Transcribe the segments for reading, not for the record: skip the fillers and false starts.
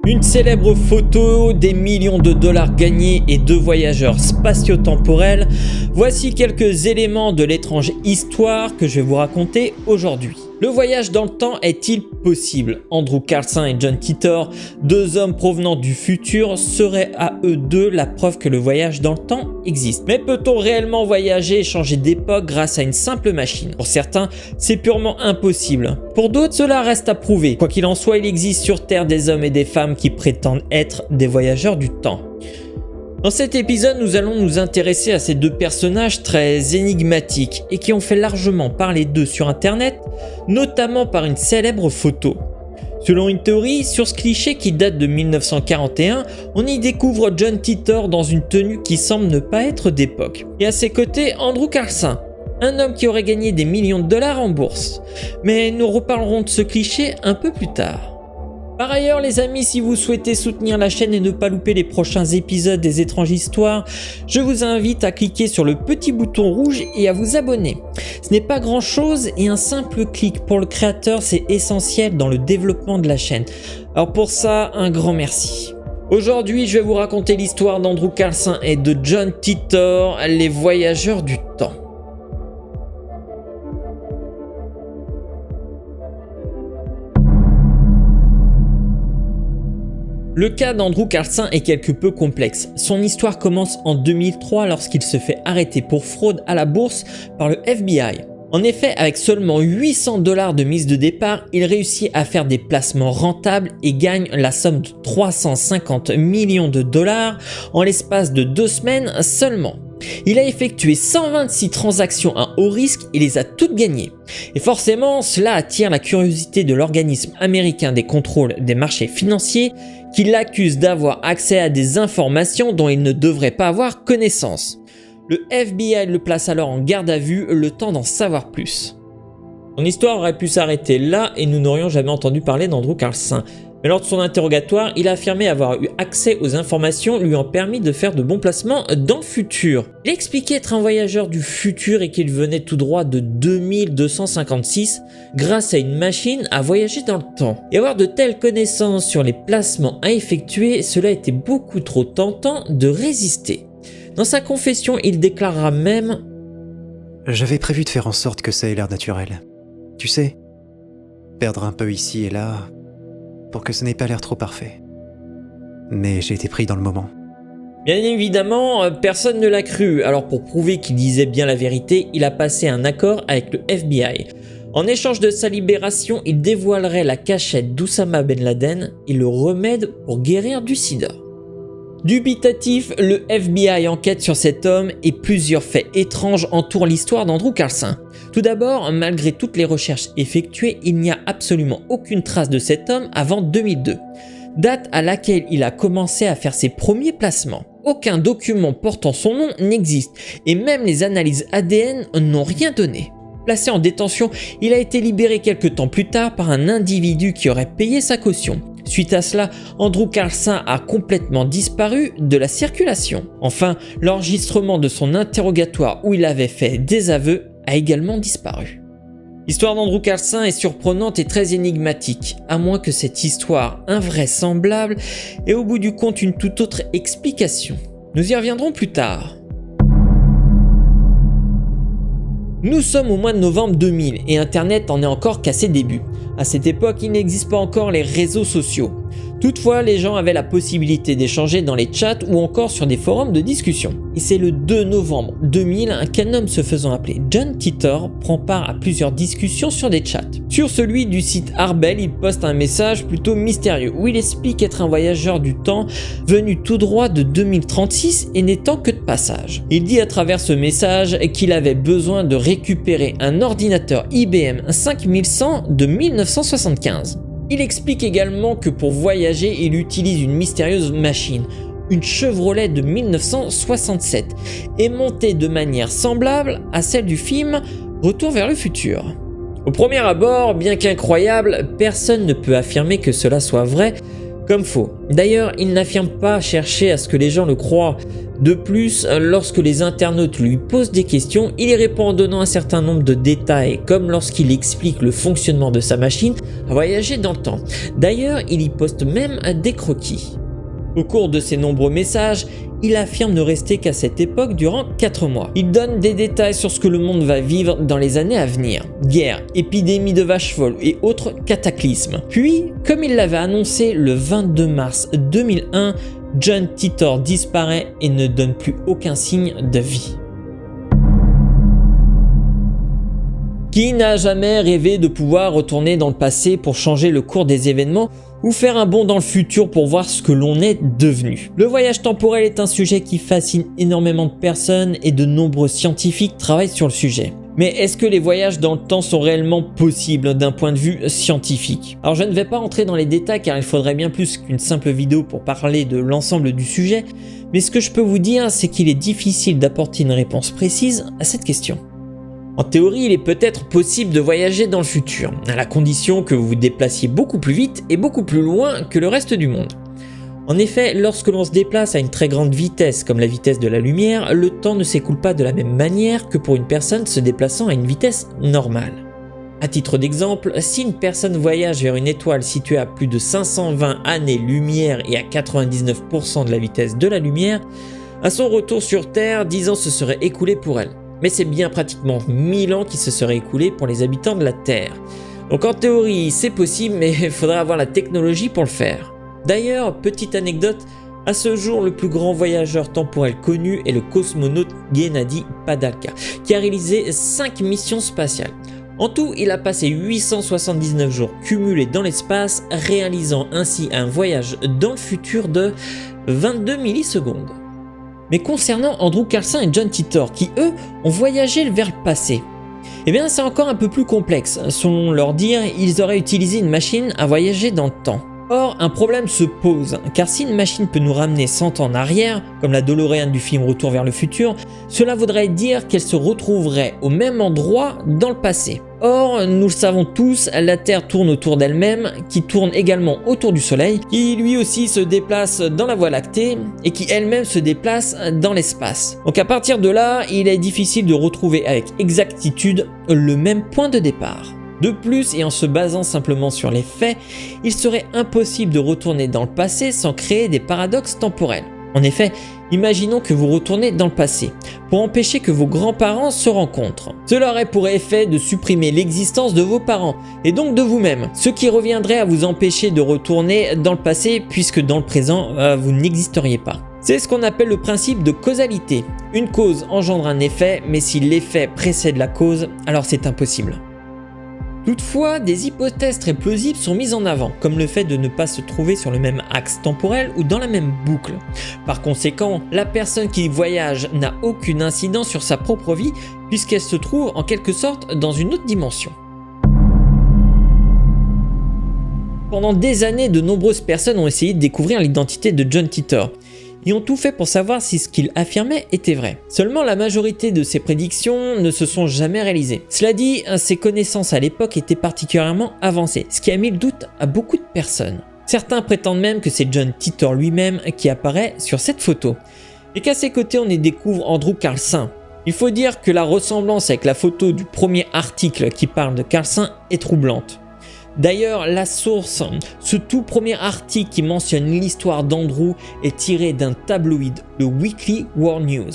Une célèbre photo, des millions de dollars gagnés et deux voyageurs spatio-temporels, voici quelques éléments de l'étrange histoire que je vais vous raconter aujourd'hui. Le voyage dans le temps est-il possible? Andrew Carlson et John Titor, deux hommes provenant du futur, seraient à eux deux la preuve que le voyage dans le temps existe. Mais peut-on réellement voyager et changer d'époque grâce à une simple machine? Pour certains, c'est purement impossible. Pour d'autres, cela reste à prouver. Quoi qu'il en soit, il existe sur Terre des hommes et des femmes qui prétendent être des voyageurs du temps. Dans cet épisode, nous allons nous intéresser à ces deux personnages très énigmatiques et qui ont fait largement parler d'eux sur internet, notamment par une célèbre photo. Selon une théorie, sur ce cliché qui date de 1941, on y découvre John Titor dans une tenue qui semble ne pas être d'époque. Et à ses côtés, Andrew Carlson, un homme qui aurait gagné des millions de dollars en bourse. Mais nous reparlerons de ce cliché un peu plus tard. Par ailleurs les amis, si vous souhaitez soutenir la chaîne et ne pas louper les prochains épisodes des étranges histoires, je vous invite à cliquer sur le petit bouton rouge et à vous abonner. Ce n'est pas grand chose et un simple clic pour le créateur c'est essentiel dans le développement de la chaîne. Alors pour ça, un grand merci. Aujourd'hui je vais vous raconter l'histoire d'Andrew Carlson et de John Titor, les voyageurs du temps. Le cas d'Andrew Carlson est quelque peu complexe. Son histoire commence en 2003 lorsqu'il se fait arrêter pour fraude à la bourse par le FBI. En effet, avec seulement 800 $ de mise de départ, il réussit à faire des placements rentables et gagne la somme de 350 millions de dollars en l'espace de 2 semaines seulement. Il a effectué 126 transactions à haut risque et les a toutes gagnées. Et forcément, cela attire la curiosité de l'organisme américain des contrôles des marchés financiers qui l'accuse d'avoir accès à des informations dont il ne devrait pas avoir connaissance. Le FBI le place alors en garde à vue, le temps d'en savoir plus. Son histoire aurait pu s'arrêter là et nous n'aurions jamais entendu parler d'Andrew Carlson. Mais lors de son interrogatoire, il a affirmé avoir eu accès aux informations lui ayant permis de faire de bons placements dans le futur. Il expliquait être un voyageur du futur et qu'il venait tout droit de 2256 grâce à une machine à voyager dans le temps. Et avoir de telles connaissances sur les placements à effectuer, cela était beaucoup trop tentant de résister. Dans sa confession, il déclarera même « J'avais prévu de faire en sorte que ça ait l'air naturel. Tu sais, perdre un peu ici et là, pour que ce n'ait pas l'air trop parfait. Mais j'ai été pris dans le moment. » Bien évidemment, personne ne l'a cru, alors pour prouver qu'il disait bien la vérité, il a passé un accord avec le FBI. En échange de sa libération, il dévoilerait la cachette d'Oussama Ben Laden et le remède pour guérir du sida. Dubitatif, le FBI enquête sur cet homme et plusieurs faits étranges entourent l'histoire d'Andrew Carlson. Tout d'abord, malgré toutes les recherches effectuées, il n'y a absolument aucune trace de cet homme avant 2002, date à laquelle il a commencé à faire ses premiers placements. Aucun document portant son nom n'existe et même les analyses ADN n'ont rien donné. Placé en détention, il a été libéré quelques temps plus tard par un individu qui aurait payé sa caution. Suite à cela, Andrew Carlson a complètement disparu de la circulation. Enfin, l'enregistrement de son interrogatoire où il avait fait des aveux a également disparu. L'histoire d'Andrew Carlson est surprenante et très énigmatique, à moins que cette histoire invraisemblable ait au bout du compte une toute autre explication. Nous y reviendrons plus tard. Nous sommes au mois de novembre 2000 et Internet en est encore qu'à ses débuts. À cette époque, il n'existe pas encore les réseaux sociaux. Toutefois, les gens avaient la possibilité d'échanger dans les chats ou encore sur des forums de discussion. Et c'est le 2 novembre 2000 qu'un homme se faisant appeler John Titor prend part à plusieurs discussions sur des chats. Sur celui du site Arbel, il poste un message plutôt mystérieux où il explique être un voyageur du temps venu tout droit de 2036 et n'étant que de passage. Il dit à travers ce message qu'il avait besoin de récupérer un ordinateur IBM 5100 de 1975. Il explique également que pour voyager, il utilise une mystérieuse machine, une Chevrolet de 1967, et montée de manière semblable à celle du film Retour vers le futur. Au premier abord, bien qu'incroyable, personne ne peut affirmer que cela soit vrai, comme faux. D'ailleurs, il n'affirme pas chercher à ce que les gens le croient. De plus, lorsque les internautes lui posent des questions, il y répond en donnant un certain nombre de détails, comme lorsqu'il explique le fonctionnement de sa machine à voyager dans le temps. D'ailleurs, il y poste même des croquis. Au cours de ses nombreux messages, il affirme ne rester qu'à cette époque durant 4 mois. Il donne des détails sur ce que le monde va vivre dans les années à venir. Guerre, épidémie de vaches folles et autres cataclysmes. Puis, comme il l'avait annoncé le 22 mars 2001, John Titor disparaît et ne donne plus aucun signe de vie. Qui n'a jamais rêvé de pouvoir retourner dans le passé pour changer le cours des événements ou faire un bond dans le futur pour voir ce que l'on est devenu? Le voyage temporel est un sujet qui fascine énormément de personnes et de nombreux scientifiques travaillent sur le sujet. Mais est-ce que les voyages dans le temps sont réellement possibles d'un point de vue scientifique? Alors je ne vais pas entrer dans les détails car il faudrait bien plus qu'une simple vidéo pour parler de l'ensemble du sujet, mais ce que je peux vous dire c'est qu'il est difficile d'apporter une réponse précise à cette question. En théorie, il est peut-être possible de voyager dans le futur, à la condition que vous vous déplaciez beaucoup plus vite et beaucoup plus loin que le reste du monde. En effet, lorsque l'on se déplace à une très grande vitesse, comme la vitesse de la lumière, le temps ne s'écoule pas de la même manière que pour une personne se déplaçant à une vitesse normale. À titre d'exemple, si une personne voyage vers une étoile située à plus de 520 années-lumière et à 99% de la vitesse de la lumière, à son retour sur Terre, 10 ans se seraient écoulés pour elle. Mais c'est bien pratiquement 1000 ans qui se seraient écoulés pour les habitants de la Terre. Donc en théorie, c'est possible, mais il faudrait avoir la technologie pour le faire. D'ailleurs, petite anecdote, à ce jour, le plus grand voyageur temporel connu est le cosmonaute Gennady Padalka, qui a réalisé 5 missions spatiales. En tout, il a passé 879 jours cumulés dans l'espace, réalisant ainsi un voyage dans le futur de 22 millisecondes. Mais concernant Andrew Carlson et John Titor, qui eux ont voyagé vers le passé, eh bien c'est encore un peu plus complexe. Selon leur dire, ils auraient utilisé une machine à voyager dans le temps. Or, un problème se pose, car si une machine peut nous ramener 100 ans en arrière, comme la DeLorean du film Retour vers le futur, cela voudrait dire qu'elle se retrouverait au même endroit dans le passé. Or, nous le savons tous, la Terre tourne autour d'elle-même, qui tourne également autour du Soleil, qui lui aussi se déplace dans la Voie lactée, et qui elle-même se déplace dans l'espace. Donc à partir de là, il est difficile de retrouver avec exactitude le même point de départ. De plus, et en se basant simplement sur les faits, il serait impossible de retourner dans le passé sans créer des paradoxes temporels. En effet, imaginons que vous retournez dans le passé, pour empêcher que vos grands-parents se rencontrent. Cela aurait pour effet de supprimer l'existence de vos parents, et donc de vous-même, ce qui reviendrait à vous empêcher de retourner dans le passé, puisque dans le présent, vous n'existeriez pas. C'est ce qu'on appelle le principe de causalité. Une cause engendre un effet, mais si l'effet précède la cause, alors c'est impossible. Toutefois, des hypothèses très plausibles sont mises en avant, comme le fait de ne pas se trouver sur le même axe temporel ou dans la même boucle. Par conséquent, la personne qui voyage n'a aucune incidence sur sa propre vie, puisqu'elle se trouve en quelque sorte dans une autre dimension. Pendant des années, de nombreuses personnes ont essayé de découvrir l'identité de John Titor. Ils ont tout fait pour savoir si ce qu'il affirmait était vrai. Seulement la majorité de ses prédictions ne se sont jamais réalisées. Cela dit, ses connaissances à l'époque étaient particulièrement avancées, ce qui a mis le doute à beaucoup de personnes. Certains prétendent même que c'est John Titor lui-même qui apparaît sur cette photo, et qu'à ses côtés on y découvre Andrew Carlson. Il faut dire que la ressemblance avec la photo du premier article qui parle de Carlson est troublante. D'ailleurs, la source, ce tout premier article qui mentionne l'histoire d'Andrew est tiré d'un tabloïd, le Weekly World News.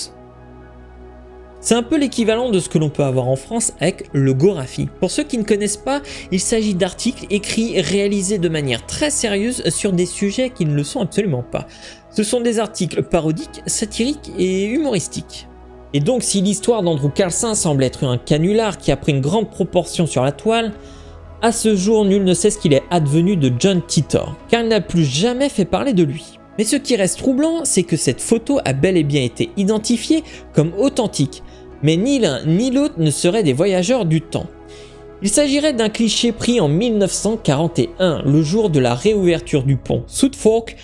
C'est un peu l'équivalent de ce que l'on peut avoir en France avec le Gorafi. Pour ceux qui ne connaissent pas, il s'agit d'articles écrits et réalisés de manière très sérieuse sur des sujets qui ne le sont absolument pas. Ce sont des articles parodiques, satiriques et humoristiques. Et donc si l'histoire d'Andrew Carlson semble être un canular qui a pris une grande proportion sur la toile, à ce jour, nul ne sait ce qu'il est advenu de John Titor, car il n'a plus jamais fait parler de lui. Mais ce qui reste troublant, c'est que cette photo a bel et bien été identifiée comme authentique, mais ni l'un ni l'autre ne seraient des voyageurs du temps. Il s'agirait d'un cliché pris en 1941, le jour de la réouverture du pont South Fork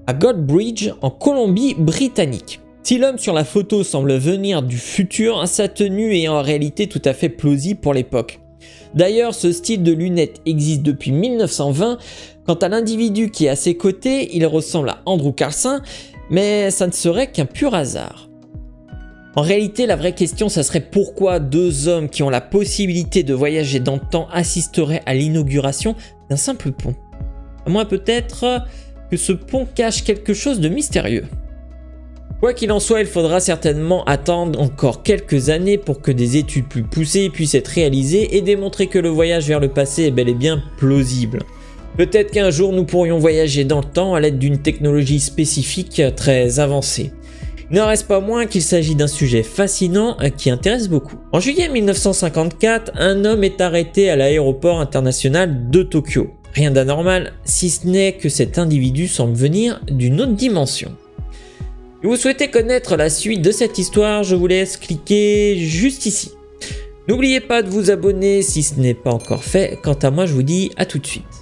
à Gold Bridge en Colombie-Britannique. Si l'homme sur la photo semble venir du futur, sa tenue est en réalité tout à fait plausible pour l'époque. D'ailleurs, ce style de lunettes existe depuis 1920, Quant à l'individu qui est à ses côtés, il ressemble à Andrew Carlson, mais ça ne serait qu'un pur hasard. En réalité, la vraie question, ça serait pourquoi deux hommes qui ont la possibilité de voyager dans le temps assisteraient à l'inauguration d'un simple pont. À moins peut-être que ce pont cache quelque chose de mystérieux. Quoi qu'il en soit, il faudra certainement attendre encore quelques années pour que des études plus poussées puissent être réalisées et démontrer que le voyage vers le passé est bel et bien plausible. Peut-être qu'un jour nous pourrions voyager dans le temps à l'aide d'une technologie spécifique très avancée. Il n'en reste pas moins qu'il s'agit d'un sujet fascinant qui intéresse beaucoup. En juillet 1954, un homme est arrêté à l'aéroport international de Tokyo. Rien d'anormal, si ce n'est que cet individu semble venir d'une autre dimension. Si vous souhaitez connaître la suite de cette histoire, je vous laisse cliquer juste ici. N'oubliez pas de vous abonner si ce n'est pas encore fait. Quant à moi, je vous dis à tout de suite.